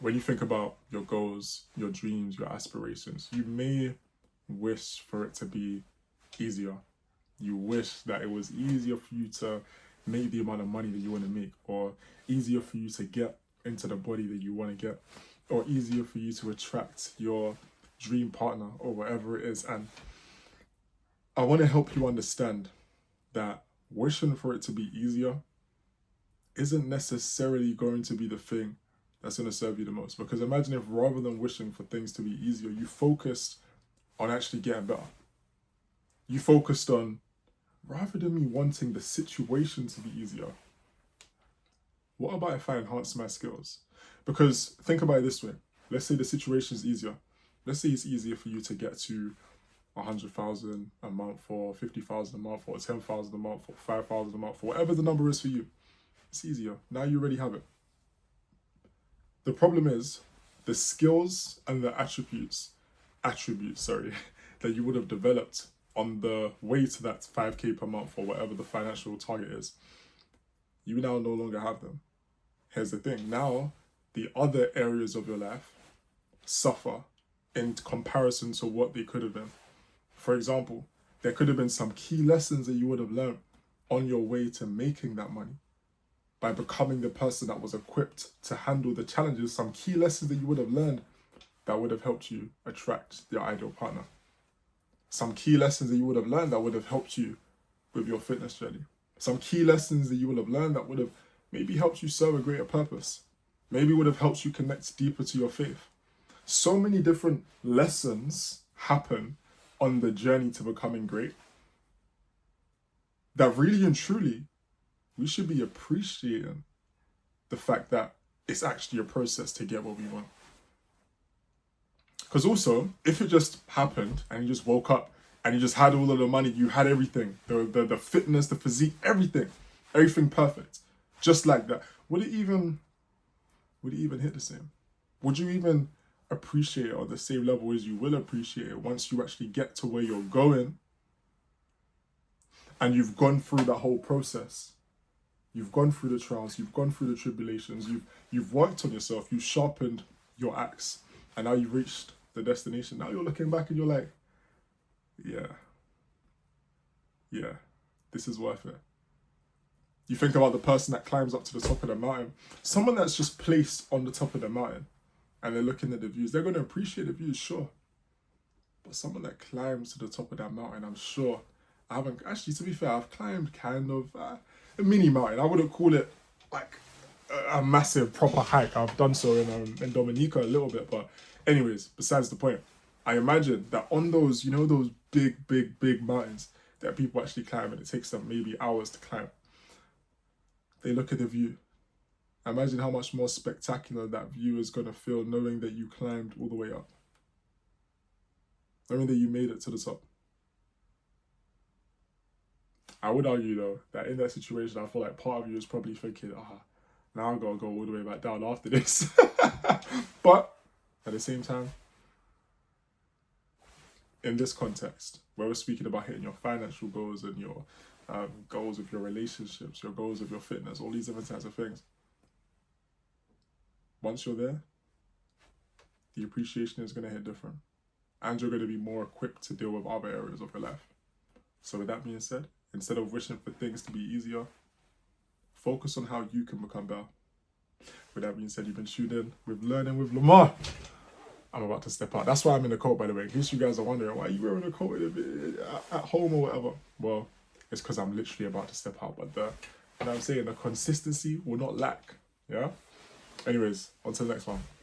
when you think about your goals, your dreams, your aspirations, you may wish for it to be easier. You wish that it was easier for you to make the amount of money that you want to make, or easier for you to get into the body that you want to get, or easier for you to attract your dream partner or whatever it is. And I want to help you understand that wishing for it to be easier isn't necessarily going to be the thing that's going to serve you the most. Because imagine if rather than wishing for things to be easier, you focused on actually getting better. You focused on, rather than me wanting the situation to be easier, what about if I enhance my skills? Because think about it this way. Let's say the situation is easier. Let's say it's easier for you to get to 100,000 a month, or 50,000 a month, or 10,000 a month, or 5,000 a month, or whatever the number is for you. It's easier. Now you already have it. The problem is the skills and the attributes, that you would have developed on the way to that 5K per month or whatever the financial target is. You now no longer have them. Here's the thing. Now, the other areas of your life suffer in comparison to what they could have been. For example, there could have been some key lessons that you would have learned on your way to making that money by becoming the person that was equipped to handle the challenges, some key lessons that you would have learned that would have helped you attract your ideal partner. Some key lessons that you would have learned that would have helped you with your fitness journey. Some key lessons that you would have learned that would have maybe helped you serve a greater purpose. Maybe would have helped you connect deeper to your faith. So many different lessons happen on the journey to becoming great that really and truly we should be appreciating the fact that it's actually a process to get what we want. Because also, if it just happened and you just woke up and you just had all of the money, you had everything, the fitness, the physique, everything perfect, just like that, would it even hit the same? Would you even appreciate it on the same level as you will appreciate it once you actually get to where you're going and you've gone through that whole process? You've gone through the trials, you've gone through the tribulations, you've worked on yourself, you've sharpened your axe, and now you've reached the destination. Now you're looking back and you're like, yeah, this is worth it. You think about the person that climbs up to the top of the mountain, someone that's just placed on the top of the mountain and they're looking at the views, they're going to appreciate the views, sure. But someone that climbs to the top of that mountain, I'm sure, I haven't, actually, to be fair, I've climbed kind of a mini mountain. I wouldn't call it like a massive proper hike. I've done so in Dominica a little bit, but anyways, besides the point, I imagine that on those, those big mountains that people actually climb and it takes them maybe hours to climb, they look at the view. Imagine how much more spectacular that view is going to feel knowing that you climbed all the way up. Knowing that you made it to the top. I would argue though that in that situation, I feel like part of you is probably thinking, now I've got to go all the way back down after this. But at the same time, in this context, where we're speaking about hitting your financial goals and your goals of your relationships, your goals of your fitness, all these different types of things, once you're there, the appreciation is going to hit different. And you're going to be more equipped to deal with other areas of your life. So with that being said, instead of wishing for things to be easier, focus on how you can become better. With that being said, you've been tuned in with Learning with Lamar. I'm about to step out. That's why I'm in the coat, by the way. In case you guys are wondering, why are you wearing a coat at home or whatever? Well, it's because I'm literally about to step out. But I'm saying, the consistency will not lack. Yeah? Anyways, on to the next one.